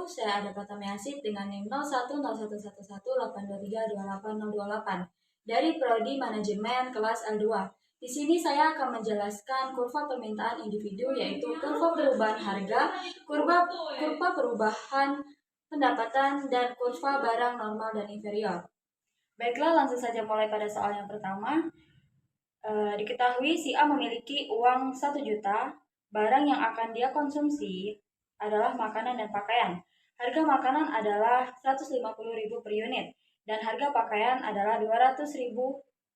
saya ada Pratamiasid dengan NIM 01011182328028 dari Prodi Manajemen kelas L2. Di sini saya akan menjelaskan kurva permintaan individu, yaitu kurva perubahan harga, kurva perubahan pendapatan, dan kurva barang normal dan inferior. Baiklah, langsung saja mulai pada soal yang pertama. Diketahui si A memiliki uang 1 juta, barang yang akan dia konsumsi adalah makanan dan pakaian. Harga makanan adalah 150.000 per unit, dan harga pakaian adalah 200.000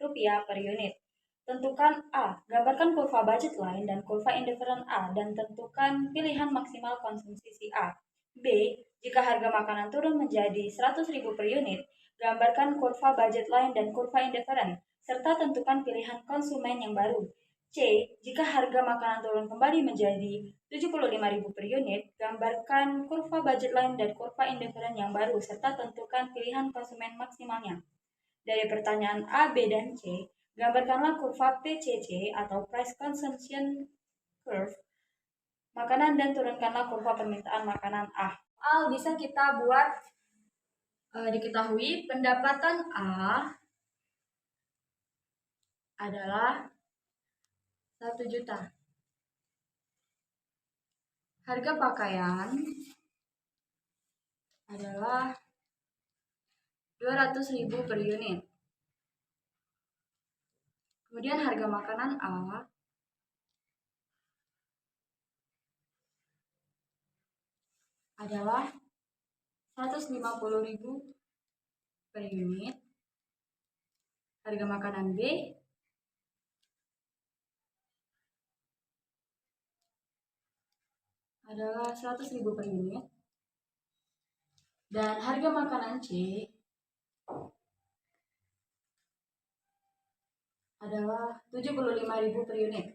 rupiah per unit. Tentukan A, gambarkan kurva budget line dan kurva indifferent A, dan tentukan pilihan maksimal konsumsi si A. B, jika harga makanan turun menjadi 100.000 per unit, gambarkan kurva budget line dan kurva indifferent, serta tentukan pilihan konsumen yang baru. C, jika harga makanan turun kembali menjadi 75.000 per unit, gambarkan kurva budget line dan kurva indifferent yang baru, serta tentukan pilihan konsumen maksimalnya. Dari pertanyaan A, B, dan C, gambarkanlah kurva PCC atau Price Consumption Curve makanan dan turunkanlah kurva permintaan makanan A. Bisa kita buat diketahui pendapatan A adalah 1 juta. Harga pakaian adalah 200.000 per unit. Kemudian harga makanan A adalah 150.000 per unit. Harga makanan B adalah 100.000 per unit, dan harga makanan C adalah 75.000 per unit.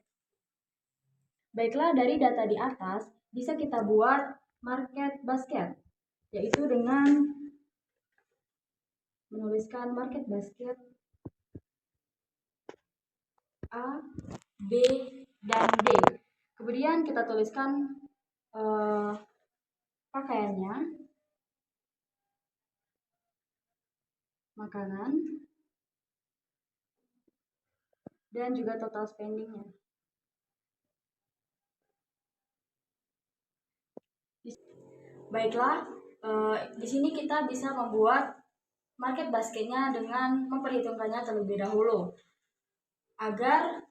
Baiklah, dari data di atas bisa kita buat market basket, yaitu dengan menuliskan market basket A, B, dan D. Kemudian kita tuliskan pakaiannya, makanan, dan juga total spendingnya. Baiklah, di sini kita bisa membuat market basketnya dengan memperhitungkannya terlebih dahulu, agar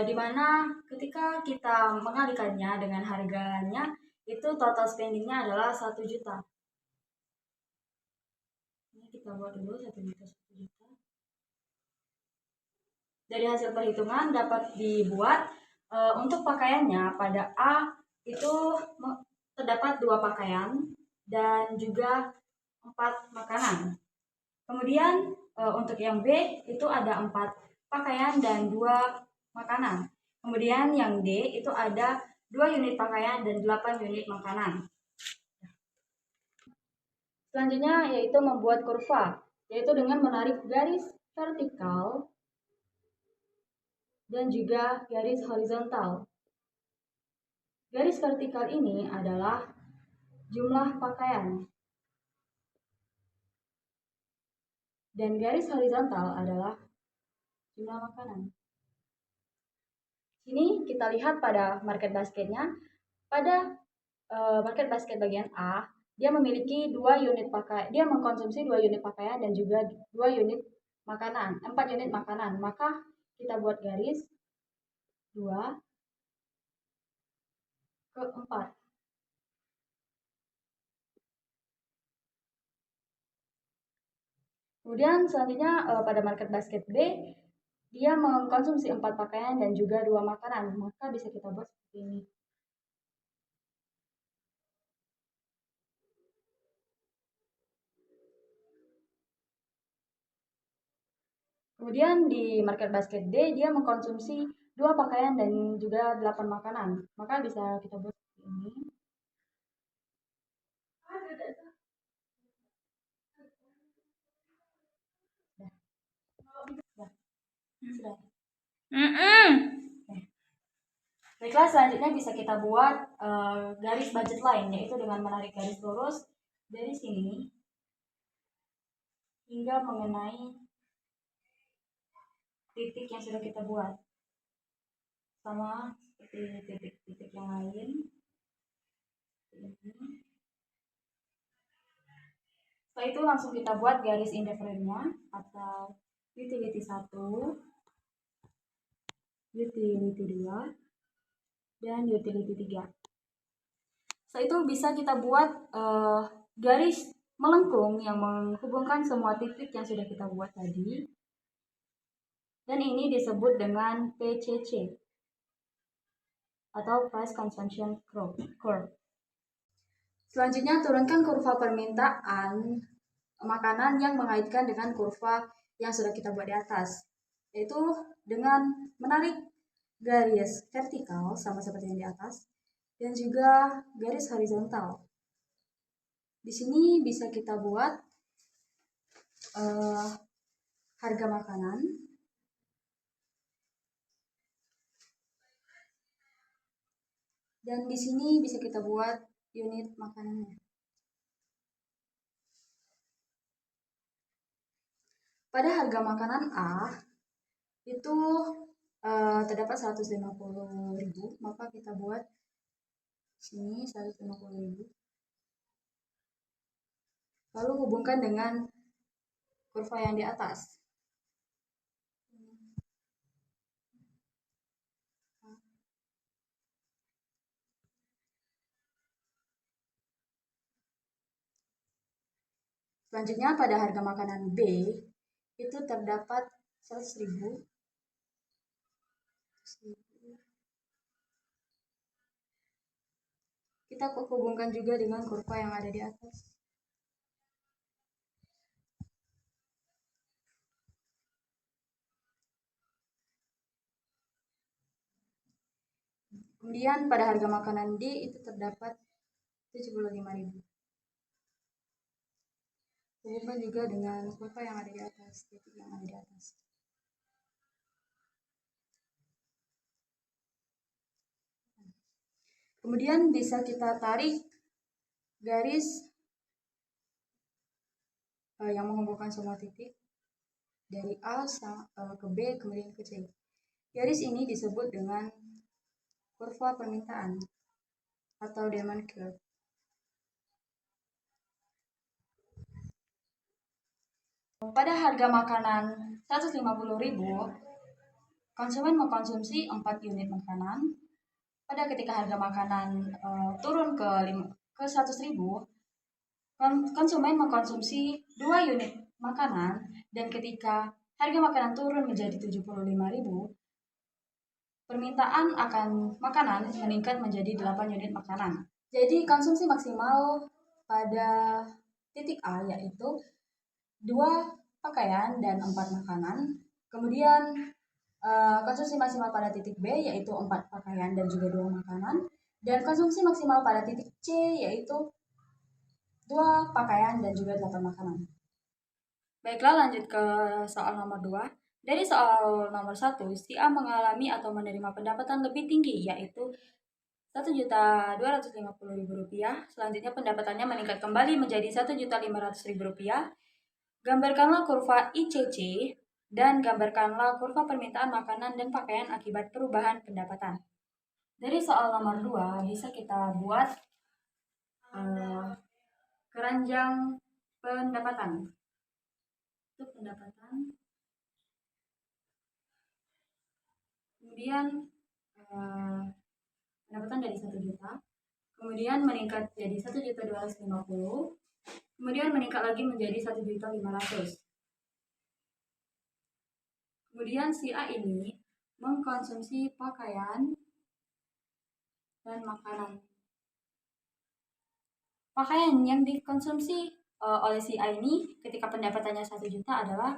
dimana ketika kita mengalihkannya dengan harganya, itu total spendingnya adalah 1 juta. Ini kita buat dulu 1 juta, 1 juta. Dari hasil perhitungan dapat dibuat untuk pakaiannya pada A itu terdapat 2 pakaian dan juga 4 makanan. Kemudian untuk yang B itu ada 4 pakaian dan 2 makanan. Kemudian yang D itu ada 2 unit pakaian dan 8 unit makanan. Selanjutnya yaitu membuat kurva, yaitu dengan menarik garis vertikal dan juga garis horizontal. Garis vertikal ini adalah jumlah pakaian, dan garis horizontal adalah jumlah makanan. Sini kita lihat pada market basketnya. Pada market basket bagian A, dia memiliki 2 unit pakaian. Dia mengkonsumsi 2 unit pakaian dan juga 2 unit makanan, 4 unit makanan. Maka kita buat garis 2 ke 4. Kemudian selanjutnya pada market basket B, dia mengkonsumsi 4 pakaian dan juga 2 makanan. Maka bisa kita buat seperti ini. Kemudian di market basket D, dia mengkonsumsi 2 pakaian dan juga 8 makanan. Maka bisa kita buat seperti ini. Sudah. Baiklah, selanjutnya bisa kita buat garis budget line, yaitu dengan menarik garis lurus dari sini hingga mengenai titik yang sudah kita buat, sama seperti titik-titik yang lain. Setelah itu langsung kita buat garis interframe-nya atau utility 1, utility 2, dan utility 3. Setelah itu bisa kita buat garis melengkung yang menghubungkan semua titik yang sudah kita buat tadi. Dan ini disebut dengan PCC atau Price Consumption Curve. Selanjutnya turunkan kurva permintaan makanan yang mengaitkan dengan kurva yang sudah kita buat di atas, yaitu dengan menarik garis vertikal sama seperti yang di atas dan juga garis horizontal. Di sini bisa kita buat harga makanan, dan di sini bisa kita buat unit makanannya. Pada harga makanan A itu terdapat 150.000, maka kita buat sini 150.000. Lalu hubungkan dengan kurva yang di atas. Selanjutnya pada harga makanan B itu terdapat 100.000. Kita hubungkan juga dengan kurva yang ada di atas. Kemudian pada harga makanan D itu terdapat 75.000. Hubungkan juga dengan kurva yang ada di atas, titik yang ada di atas. Kemudian bisa kita tarik garis yang menghubungkan semua titik dari A ke B kemudian ke C. Garis ini disebut dengan kurva permintaan atau demand curve. Pada harga makanan 150.000, konsumen mengkonsumsi 4 unit makanan. Pada ketika harga makanan turun ke 100.000, konsumen mengkonsumsi 2 unit makanan, dan ketika harga makanan turun menjadi 75.000, permintaan akan makanan meningkat menjadi 8 unit makanan. Jadi konsumsi maksimal pada titik A yaitu 2 pakaian dan 4 makanan. Kemudian konsumsi maksimal pada titik B yaitu 4 pakaian dan juga 2 makanan. Dan konsumsi maksimal pada titik C yaitu 2 pakaian dan juga 8 makanan. Baiklah, lanjut ke soal nomor 2. Dari soal nomor 1, si A mengalami atau menerima pendapatan lebih tinggi yaitu Rp1.250.000. Selanjutnya pendapatannya meningkat kembali menjadi Rp1.500.000. Gambarkanlah kurva ICC dan gambarkanlah kurva permintaan makanan dan pakaian akibat perubahan pendapatan. Dari soal nomor 2 bisa kita buat keranjang pendapatan. Itu pendapatan. Kemudian pendapatan dari 1 juta. Kemudian meningkat jadi 1.250.000. Kemudian meningkat lagi menjadi 1.500.000. Kemudian si A ini mengkonsumsi pakaian dan makanan. Pakaian yang dikonsumsi oleh si A ini ketika pendapatannya 1 juta adalah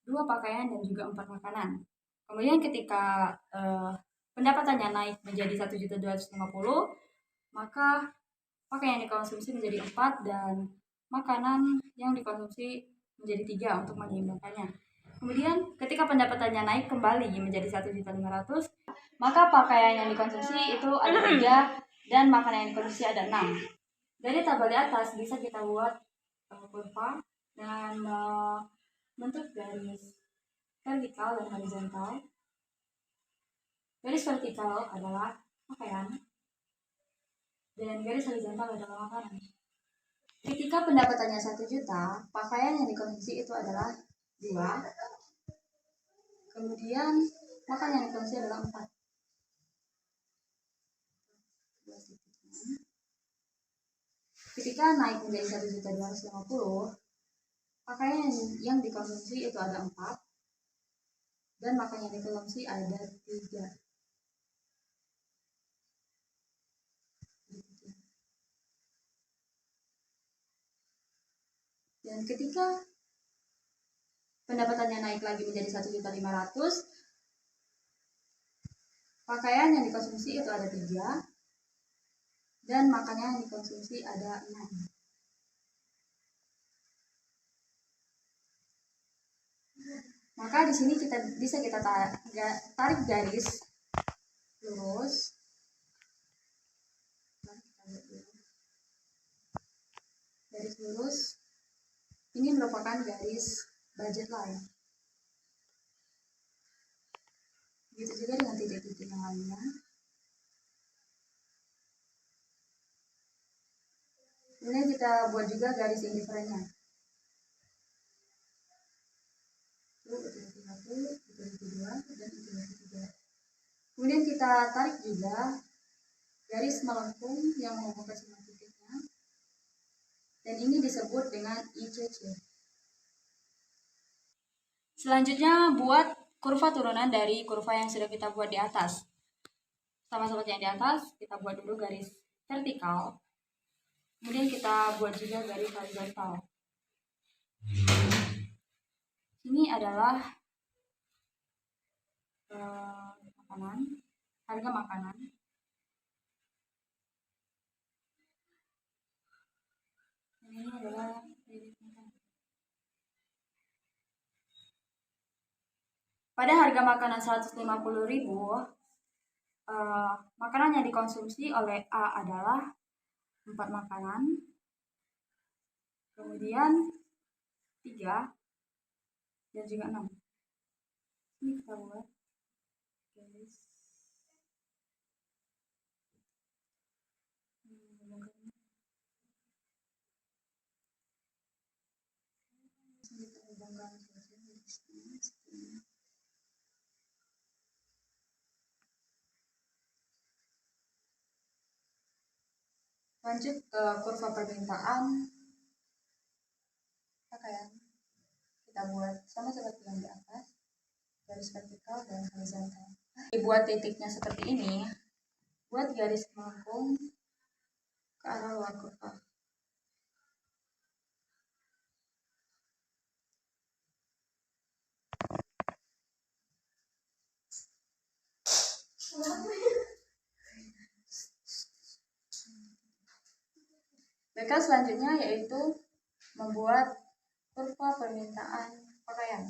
2 pakaian dan juga 4 makanan. Kemudian ketika pendapatannya naik menjadi 1.250.000, maka pakaian yang dikonsumsi menjadi 4 dan makanan yang dikonsumsi menjadi 3 untuk menyeimbangkannya. Kemudian ketika pendapatannya naik kembali menjadi 1.500.000, maka pakaian yang dikonsumsi itu ada 3 dan makanan yang dikonsumsi ada 6. Dari tabel di atas bisa kita buat kurva dengan bentuk garis vertikal dan horizontal. Garis vertikal adalah pakaian dan garis horizontal adalah makanan. Ketika pendapatannya 1 juta, pakaian yang dikonsumsi itu adalah 2. Kemudian makanan yang dikonsumsi adalah 4. Ketika naik menjadi 1.250, pakaian yang dikonsumsi itu ada 4 dan makanan yang dikonsumsi ada 3. Dan ketika pendapatannya naik lagi menjadi 1.500.000, pakaian yang dikonsumsi itu ada 3 dan makanan yang dikonsumsi ada 6. Maka di sini kita bisa tarik garis lurus. Garis lurus ini merupakan garis budget line. Begitu juga dengan titik-titik yang lainnya. Kemudian kita buat juga garis indiferennya. Kemudian kita tarik juga garis melengkung yang menghubungkan semua titiknya. Dan ini disebut dengan ICC. Selanjutnya buat kurva turunan dari kurva yang sudah kita buat di atas. Sama seperti yang di atas, kita buat dulu garis vertikal. Kemudian kita buat juga garis horizontal. Ini adalah harga makanan. Ini adalah pada harga makanan 150.000, makanan yang dikonsumsi oleh A adalah 4 makanan, kemudian 3 dan juga 6. Ini kita buat garis lanjut ke kurva permintaan pakaian. Kita buat sama seperti yang di atas, garis vertikal dan horizontal. Dibuat titiknya seperti ini, buat garis melengkung ke arah luar kurva. Baiklah, selanjutnya yaitu membuat kurva permintaan pakaian.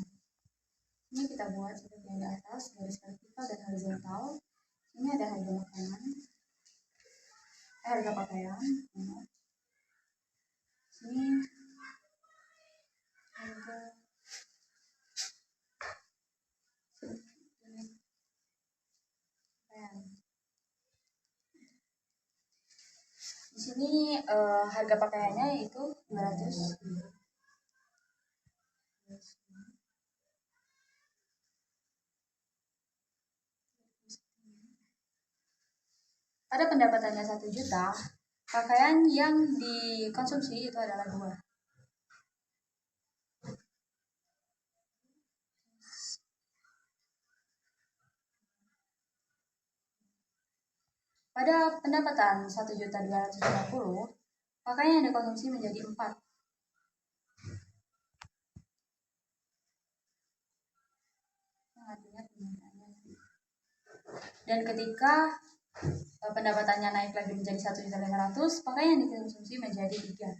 Ini kita buat seperti yang di atas, garis vertikal dan horizontal. Ini ada harga makanan, harga pakaian. Ini harga pakaian. Di sini harga pakaiannya itu 200. Pada pendapatannya 1 juta, pakaian yang dikonsumsi itu adalah 2. Pada pendapatan 1.250.000, pakaian yang dikonsumsi menjadi 4. Dan ketika pendapatannya naik lagi menjadi 1.500.000, pakaian yang dikonsumsi menjadi 3.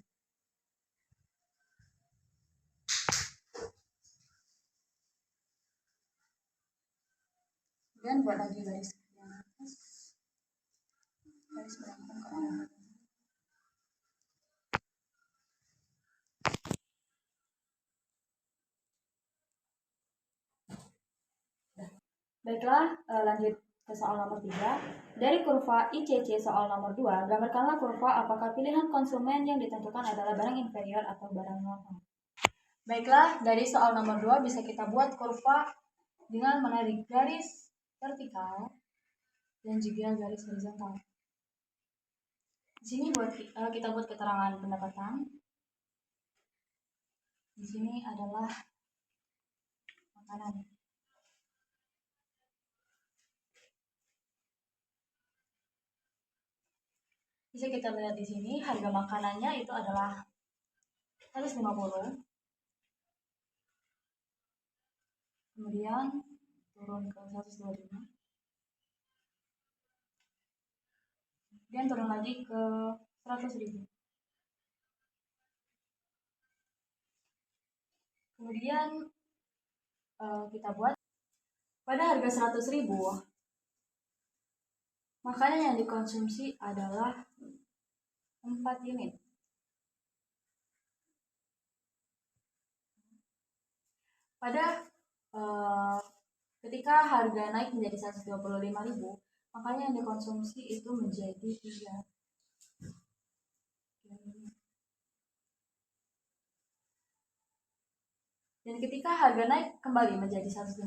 Kemudian buat lagi garis yang atas, garis melengkung ke arah. Baiklah, lanjut ke soal nomor 3. Dari kurva ICC soal nomor 2, gambarkanlah kurva apakah pilihan konsumen yang ditentukan adalah barang inferior atau barang normal. Baiklah, dari soal nomor 2 bisa kita buat kurva dengan menarik garis vertikal dan juga garis horizontal. Di sini kita buat keterangan pendapatan. Di sini adalah makanan. Bisa kita lihat di sini harga makanannya itu adalah 150. Kemudian turun ke 125. Kemudian turun lagi ke 100.000. Kemudian kita buat pada harga 100.000, makanan yang dikonsumsi adalah 4 unit. Pada ketika harga naik menjadi 125.000, makanya yang dikonsumsi itu menjadi 3. Dan ketika harga naik kembali menjadi 150.000,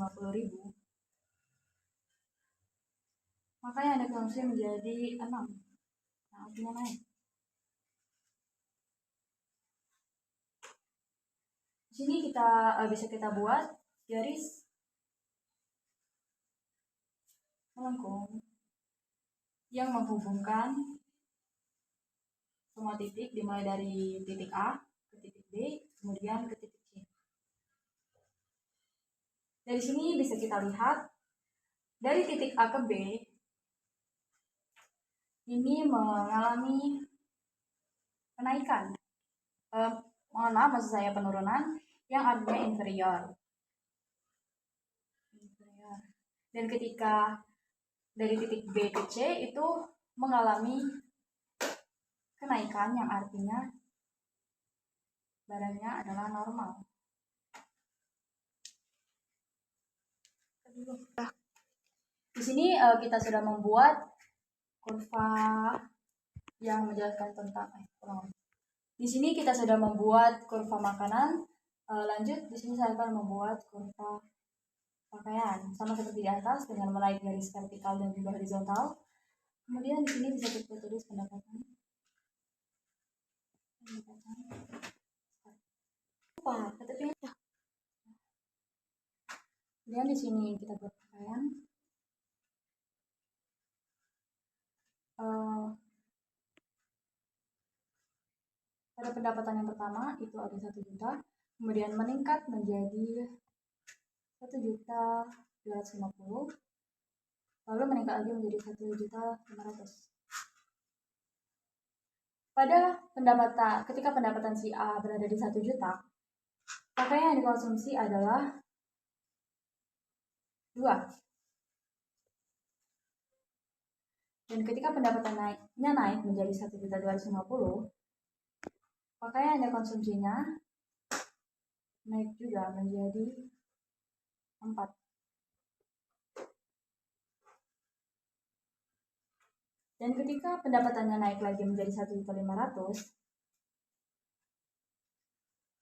maka yang dikonsumsi menjadi 6. Nah, artinya naik. Di sini bisa kita buat garis melengkung yang menghubungkan semua titik dimulai dari titik A ke titik B, kemudian ke titik C. Dari sini bisa kita lihat dari titik A ke B ini mengalami kenaikan. Mohon maaf, maksud saya penurunan yang artinya inferior. Dan ketika dari titik B ke C itu mengalami kenaikan yang artinya barangnya adalah normal. Di sini kita sudah membuat kurva yang menjelaskan tentang di sini kita sudah membuat kurva makanan. Lanjut, di sini saya akan membuat kurva pakaian sama seperti di atas dengan menaik garis vertikal dan juga horizontal. Kemudian di sini bisa kita tulis pendapatan. Kemudian di sini kita buat pakaian. Pada pendapatan yang pertama itu ada 1 juta, kemudian meningkat menjadi 1.250.000, lalu meningkat lagi menjadi 1.500.000. Ketika pendapatan si A berada di 1 juta, pakaian yang dikonsumsi adalah 2. Dan ketika pendapatannya naik menjadi 1.250.000, pakaian yang dikonsumsinya naik juga menjadi 4. Dan ketika pendapatannya naik lagi menjadi 1.500.000,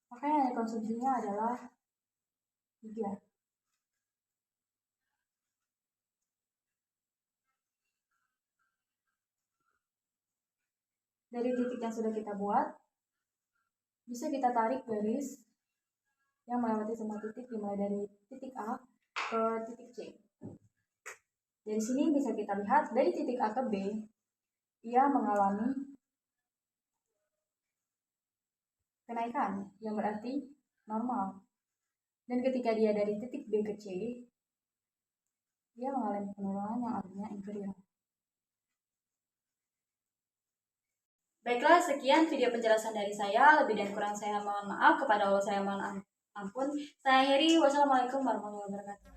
maka yang dikonsumsinya adalah 3. Dari titik yang sudah kita buat, bisa kita tarik garis yang melewati semua titik dimulai dari titik A ke titik C. Dari sini bisa kita lihat dari titik A ke B, ia mengalami kenaikan yang berarti normal. Dan ketika dia dari titik B ke C, dia mengalami penurunan yang artinya inferior. Baiklah, sekian video penjelasan dari saya. Lebih dan kurang saya mohon maaf. Kepada Allah saya mohon ampun. Saya akhiri. Wassalamualaikum warahmatullahi wabarakatuh.